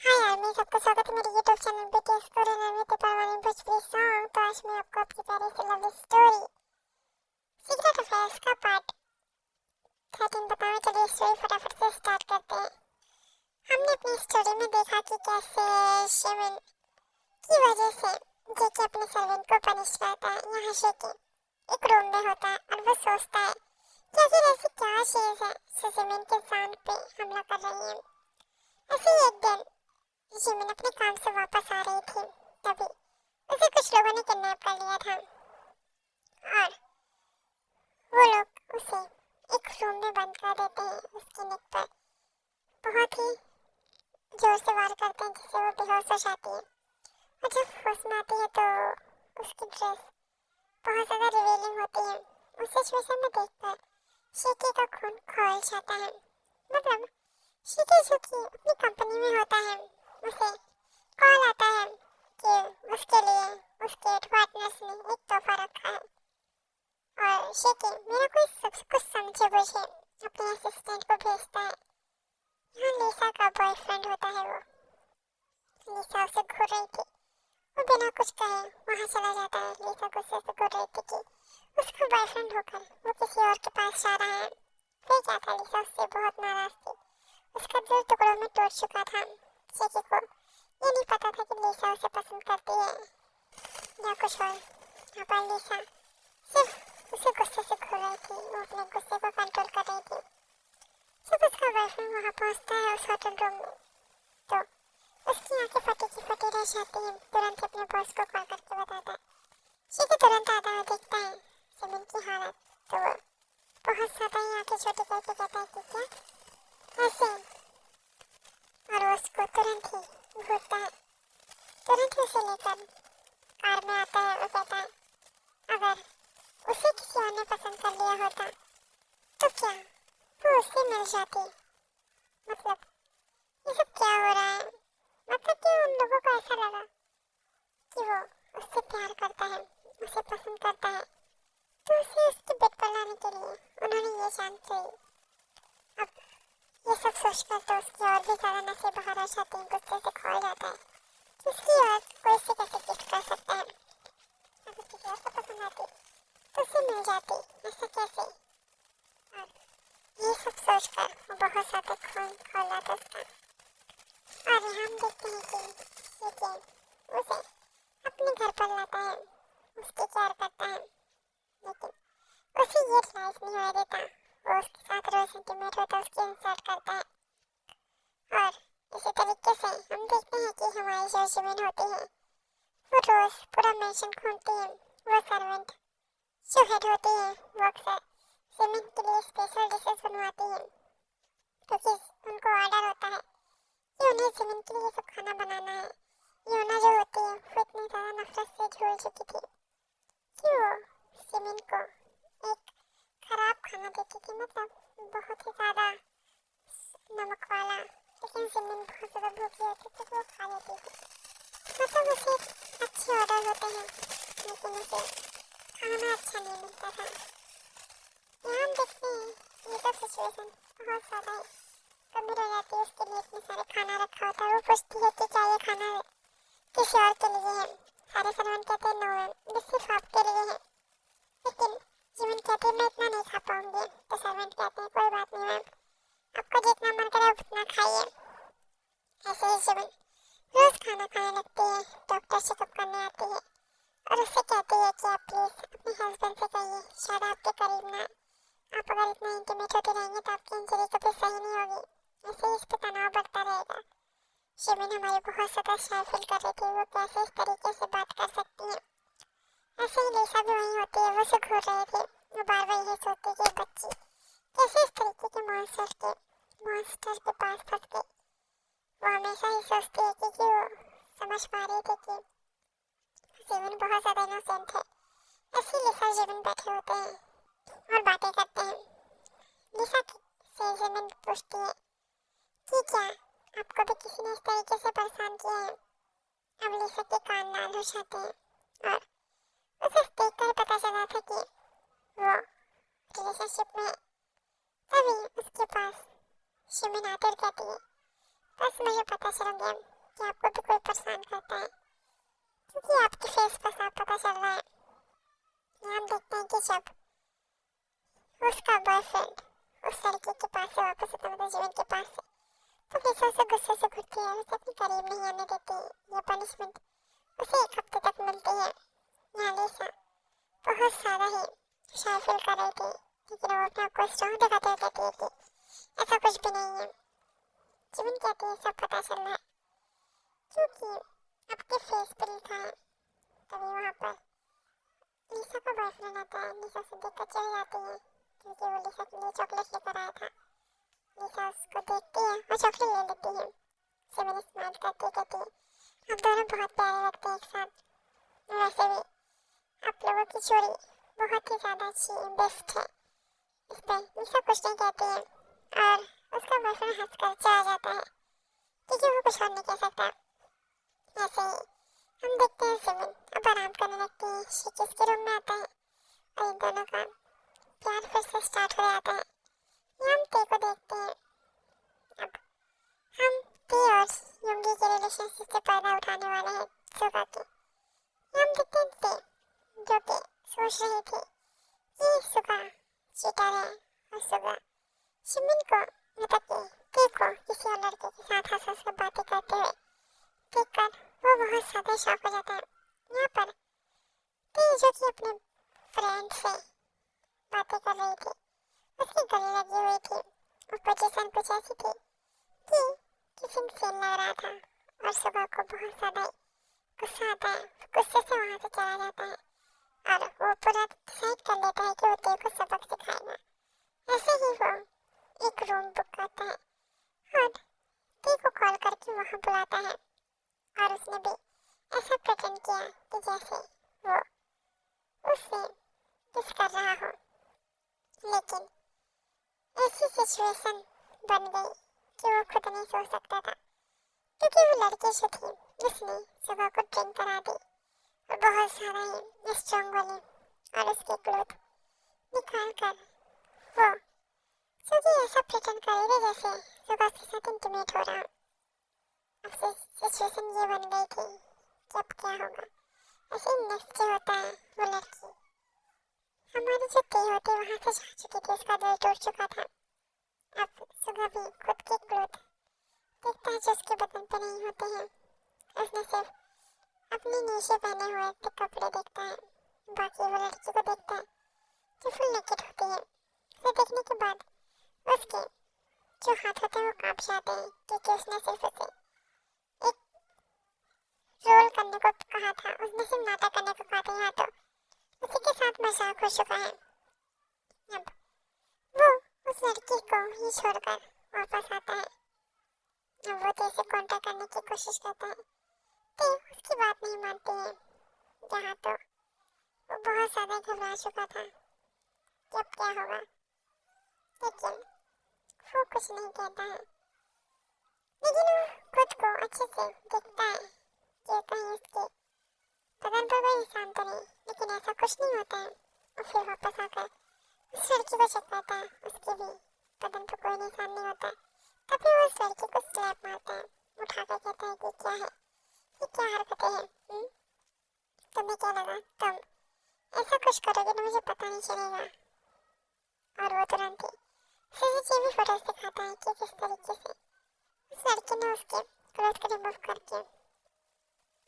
हाँ यार, मैं सबका स्वागत है मेरे यूट्यूब चैनल पे टेस्ट कोरियन में परवानी भोजपुरी सॉन्ग। तो आज मैं आपको आपकी प्यारी सी लवली स्टोरी सीक्रेट अफेयर्स का पार्ट 13 बताऊँ। चलिए स्टोरी फटाफट से स्टार्ट करते हैं। हमने अपनी स्टोरी में देखा कि कैसे शिवन की वजह से जेके अपने सर्वेंट को पनिश करता है। यहाँ शेकी एक रूम में होता है और वो सोचता है कि आखिर ऐसी क्या चीज है जो जमीन के जान पे हमला कर रही है। ऐसे ही एक दिन जिमिन अपने काम से वापस आ रही थी, तभी उसे कुछ लोगों ने किडनैप कर लिया था और वो लोग उसे एक रूम में बंद कर देते हैं। उसकी नेक पर बहुत ही जोर से वार करते हैं जिससे वो बेहोश हो जाती है और जब होश में आती है तो उसकी ड्रेस बहुत ज़्यादा रिवीलिंग होती है। उस सिचुएशन में देखकर शीकी का खून खौल जाता है। मतलब शीकी जो कि अपनी कंपनी में होता है, उसे कॉल आता है कि उसके लिए उसके पार्टनर्स ने एक तोहफा रखा है और शेकी मेरा कोई सब कुछ समझे बुझे अपने असिस्टेंट को भेजता है। यहाँ लीसा का बॉयफ्रेंड होता है। वो लीसा उसे घूर रही थी, वो बिना कुछ कहे वहाँ चला जाता है। लीसा गुस्से से घूर रही थी कि उसका बॉयफ्रेंड होकर वो किसी और के पास जा रहा है। फिर क्या था, लीसा उससे बहुत नाराज थी। उसका दिल टुकड़ों में टूट चुका था। शेकी को ये नहीं पता था कि लीसा उसे पसंद करती है या कुछ और। यहाँ पर लीसा सिर्फ उसे गुस्से से घूर रही थी, वो अपने गुस्से को कंट्रोल कर रही थी। जब उसका बॉयफ्रेंड वहाँ पहुँचता है उस होटल रूम में, तो उसकी आंखें फटी की फटी रह जाती हैं। तुरंत अपने बॉस को कॉल करके बताता है। शेकी तुरंत आता है, देखता है जमीन की हालत, तो वो बहुत ज़्यादा ही आंखें छोटी करके कहता है कि क्या ऐसे, और वो उसको तुरंत ही घूरता है। तुरंत ही उसे लेकर कार में आता है और कहता है अगर उसे किसी और ने पसंद कर लिया होता तो क्या वो उससे मिल जाती। मतलब ये सब क्या हो रहा है। मतलब कि उन लोगों को ऐसा लगा कि वो उससे प्यार करता है, उसे पसंद करता है, तो उसे उसके बेड पर लाने के लिए उन्होंने ये जान चली। अब ये सब सोचकर तो उसकी और भी ज़्यादा नसें बाहर आ जाती हैं, गुस्से से खौल जाता है कि उसकी और कोई से कैसे गिफ्ट कर सकता है। अगर किसी और को पसंद आती तो उसे मिल जाती, ऐसा कैसे। और ये सब सोचकर वो बहुत ज़्यादा खून खौला था उसका। और यहाँ हम देखते हैं कि ये गेम उसे अपने घर पर लाता है, उसकी केयर करता है, लेकिन उसे ये रियलाइज नहीं होने देता। वो उसके साथ रोज इंटीमेट होता है, उसकी इंसल्ट करता है। और इसी तरीके से हम देखते हैं कि हमारी जो जिमिन होती है वो रोज पूरा मेंशन घूमती है। वो सर्वेंट जो हेड होती है वो अक्सर जिमिन के लिए स्पेशल डिशेस बनवाती है, क्योंकि उनको ऑर्डर होता है कि उन्हें जिमिन के लिए सब खाना बनाना है। योना जो होती है वो इतनी ज़्यादा नफरत से झूल चुकी थी कि वो जिमिन को एक खराब खाना देती थी, मतलब बहुत ही ज़्यादा नमक वाला, लेकिन जिमिन बहुत ज़्यादा भूखी होती थी तो वो खा लेती थी। मतलब उसे अच्छे ऑर्डर होते हैं लेकिन उसे खाना अच्छा नहीं मिलता था। यहाँ हम देखते हैं ये सब सिचुएशन बहुत ज़्यादा ही गंभीर हो जाती है। उसके लिए इतने सारे खाना रखा होता है, वो पूछती है कि क्या ये खाना किसी और के लिए है। सारे सर्वेंट कहते हैं नो मैम, ये सिर्फ आपके लिए है। लेकिन जिमिन कहती है मैं इतना नहीं खा पाऊंगी, तो सर्वेंट कहते हैं कोई बात नहीं मैम, आपको जितना मन करे उतना खाइए। ऐसे ही जिमिन रोज खाना खाने लगती है, डॉक्टर चेकअप करने आती है और उससे कहती है कि आप प्लीज अपने हस्बैंड से कहिए शायद आपके करीब ना। आप अगर इतना इंटीमेट होते रहेंगे तो आपकी इंजरी कभी सही नहीं होगी, ऐसे ही इस पर तनाव बढ़ता रहेगा। शिमिन हमारी बहुत ज़्यादा शाय फील कर रही थी, वो कैसे इस तरीके से बात कर सकती है। ऐसे ही लीसा भी वहीं होती है, वो उसे घूर रही थी। वो बार बार यही सोचती कि बच्ची कैसे इस तरीके के मॉन्स्टर के पास फंस गई। वो हमेशा ही सोचती है कि वो समझ पा रही थी कि जीवन बहुत ज़्यादा इनोसेंट है। ऐसे ही लीसा जीवन बैठे होते हैं और बातें करते हैं। लीसा से जीवन पूछती है कि क्या आपको भी किसी ने इस तरीके से परेशान किया है। अब लीसा के कान लाल हो जाते हैं और उसे देखकर पता चला था कि वो रिलेशनशिप में है। तभी उसके पास शिमिन आकर कहती है बस मुझे पता चल गया कि आपको भी कोई परेशान करता है, क्योंकि आपके फेस पर साफ पता चल रहा है। हम देखते हैं कि जब उसका बॉयफ्रेंड उस लड़की के पास से वापस आता है, मतलब जीवन के पास से, तो लिसा उसे गुस्से से घुटती है, उसे अपने करीब नहीं आने देती। ये पनिशमेंट उसे 1 हफ्ते तक मिलती है। यहाँ लिसा बहुत सारा ही शाय फील कर रही थी, लेकिन वो अपने आप को स्ट्रॉन्ग दिखाते हुए कहती है कि ऐसा कुछ भी नहीं है। जीवन कहती है सब पता चल रहा है, क्योंकि आपके फेस पर लिखा है। तभी वहाँ पर लिसा का बॉयफ्रेंड आता है। लिसा से देखकर चढ़ जाती है, क्योंकि वो लिसा के लिए चॉकलेट लेकर आया था। लिसा उसको देखती है और चॉकलेट ले लेती है। सिमरन स्माइल करती कहती है हम दोनों बहुत प्यारे लगते हैं एक साथ। वैसे भी आप लोगों की जोड़ी बहुत ही ज़्यादा अच्छी बेस्ट है। इस पर लिसा कुछ नहीं कहती है और उसका बॉयफ्रेंड हंसकर चला जाता है, क्योंकि वो कुछ और नहीं कह सकता। ऐसे ही हम देखते हैं सिमरन अब आराम करने लगती है। शिकिस के रूम में आता है और इन दोनों का प्यार फिर से स्टार्ट हो जाता है। हम ते को देखते हैं। अब हम ते और युंगी के रिलेशनशिप से पर्दा उठाने वाले हैं सुगा के। हम देखते हैं ते जो कि सोच रही थी कि सुगा चीटर है और सुगा शिमिन को, मतलब कि ते को किसी और लड़के के साथ हंस हंस कर बातें करते हुए देखकर वो बहुत ज़्यादा शॉक हो जाता है। यहाँ पर ते जो कि अपने फ्रेंड से बातें कर रही थी, उसकी गले लगी हुई थी और पोजीशन कुछ ऐसी थी कि किसिंग सीन लग रहा था और सुबह को बहुत ज़्यादा गुस्सा आता है। गुस्से से वहाँ से चला जाता है और वो पूरा डिसाइड कर लेता है कि वो ते को सबक सिखाएगा। ऐसे ही वो एक रूम बुक करता है और ते को कॉल करके वहाँ बुलाता है और उसने भी ऐसा प्रेटेंड किया कि जैसे वो उससे किस कर रहा हो, लेकिन ऐसी सिचुएशन बन गई कि वो खुद नहीं सोच सकता था, क्योंकि वो लड़की जो थी जिसने सुबह को ड्रिंक करा दी और बहुत सारा ही स्ट्रॉन्ग वाली और उसके क्लोथ निकाल कर वो क्योंकि ऐसा प्रेटेंड करेगा जैसे सुबह के साथ इंटीमेट हो रहा। अब सिचुएशन ये बन गई थी कि अब क्या होगा। ऐसे नेक्स्ट डे होता है, वो लड़की हमारी जो ते होती वहाँ से जा चुकी थी, उसका दिल टूट चुका था। अब सुबह भी खुद के क्लोथ देखता है जो उसके बदन पे नहीं होते हैं। उसने सिर्फ अपने नीचे पहने हुए कपड़े देखता है। बाकी वो लड़की को देखता है जो फुल नेकेड होती है। उसे देखने के बाद उसके जो हाथ होते हैं वो कांप जाते हैं, क्योंकि उसने सिर्फ उसे एक रोल करने को कहा था, उसने सिर्फ नाटक करने को कहा था। यहाँ तो उसी के साथ मजाक हो चुका है। अब वो उस लड़की को ही छोड़कर वापस आता है। अब वो ते से कांटेक्ट करने की कोशिश करता है, ते उसकी बात नहीं मानती है। यहाँ तो वो बहुत ज़्यादा घबरा चुका था कि अब क्या होगा, लेकिन वो कुछ नहीं कहता है। लेकिन वो खुद को अच्छे से देखता है कि कहीं उसके बदन पर कोई निशान तो नहीं, लेकिन ऐसा कुछ नहीं होता है। और फिर वापस आकर उस लड़की को चेक करता है, उसके भी बदन पर कोई निशान नहीं होता। तभी वो उस लड़की को स्लैप मारता है, उठाकर कहता है कि क्या है, ये क्या हरकतें हैं? तुम्हें क्या लगा तुम ऐसा कुछ करोगे तो मुझे पता नहीं चलेगा? और वो तुरंत ही सीसीटीवी फुटेज दिखाता है कि किस तरीके से उस लड़की ने उसके क्लोथ को रिमूव करके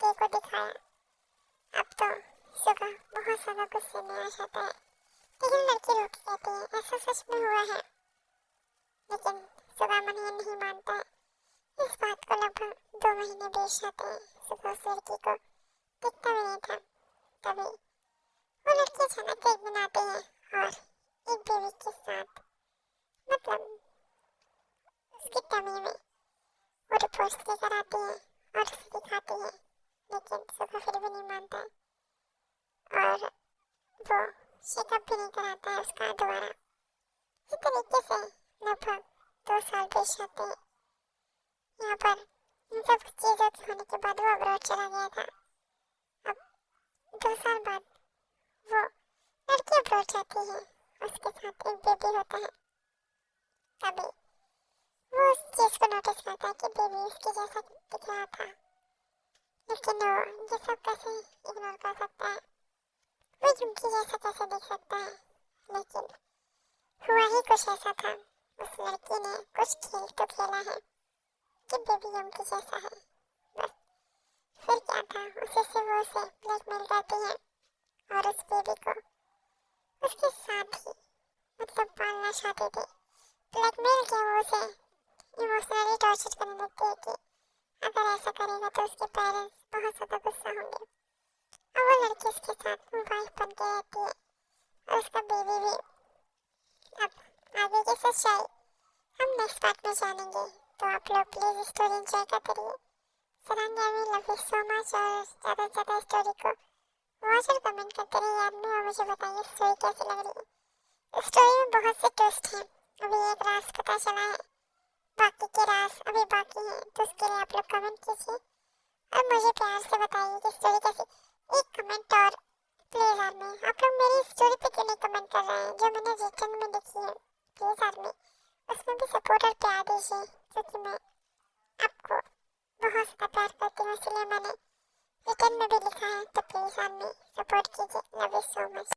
ते को दिखाया। अब तो सुगा बहुत ज़्यादा गुस्से में आ जाता है, लेकिन लड़की रोक कहती है ऐसा सच में हुआ है। लेकिन सुगा मन ये नहीं मानता है। इस बात को लगभग 2 महीने बीत जाते हैं। सुगा उस लड़की को दिखता भी नहीं था। तभी वो लड़की अचानक एक दिन आती है और एक बेबी के साथ, मतलब उसकी टमी में वो रिपोर्ट्स लेकर आती है और उसे दिखाती है। लेकिन सुगा फिर भी नहीं मानता है और वो चेकअप भी नहीं कराता है उसका दोबारा। इस तरीके से लगभग 2 साल बीत जाते हैं। यहाँ पर इन सब चीज़ों के होने के बाद वो अब्रॉड चला गया था। अब 2 साल बाद वो लड़की अब्रॉड जाती है, उसके साथ एक बेबी होता है। तभी वो उस चीज को नोटिस करता है कि बेबी उसके जैसा दिख रहा था, लेकिन वो ये सब कैसे इग्नोर कर सकता है, वो युमकी जैसा कैसे दिख सकता है। लेकिन हुआ ही कुछ ऐसा था, उस लड़की ने कुछ खेल तो खेला है कि बेबी युमकी जैसा है, बस। फिर क्या था, उसे ब्लैकमेल करती है और उस बेबी को उसके साथ ही मतलब पालना चाहते थे। ब्लैकमेल किया, वो उसे इमोशनली टॉर्चर करने लगते हैं कि अगर ऐसा करेगा तो उसके पेरेंट्स बहुत ज़्यादा गुस्सा होंगे, और वो लड़की उसके साथ वाइफ बन के रहती है और उसका बेबी भी। अब आगे की सच्चाई हम नेक्स्ट पार्ट में जानेंगे, तो आप लोग प्लीज़ स्टोरी एंजॉय करते रहिए। Sarangi, I love you so much, और ज़्यादा से ज़्यादा स्टोरी को वॉच और कमेंट करते रहिए याद में, और मुझे बताइए स्टोरी कैसी लग रही है। स्टोरी में बहुत से ट्विस्ट हैं, अभी एक राज पता चला है, बाकी के राज अभी बाकी हैं, तो उसके लिए आप लोग कमेंट कीजिए और मुझे प्यार से बताइए कि स्टोरी कैसी। एक कमेंट और प्लीज आर्मी, आप लोग मेरी स्टोरी पे क्यों नहीं कमेंट कर रहे हैं जो मैंने रिटर्न में लिखी है। प्लीज आर्मी, उसमें भी सपोर्ट और प्यार दीजिए, क्योंकि मैं आपको बहुत ज़्यादा प्यार करती हूँ, इसलिए मैंने रिटर्न में भी लिखा है। तो प्लीज आर्मी सपोर्ट कीजिए। Love you so much.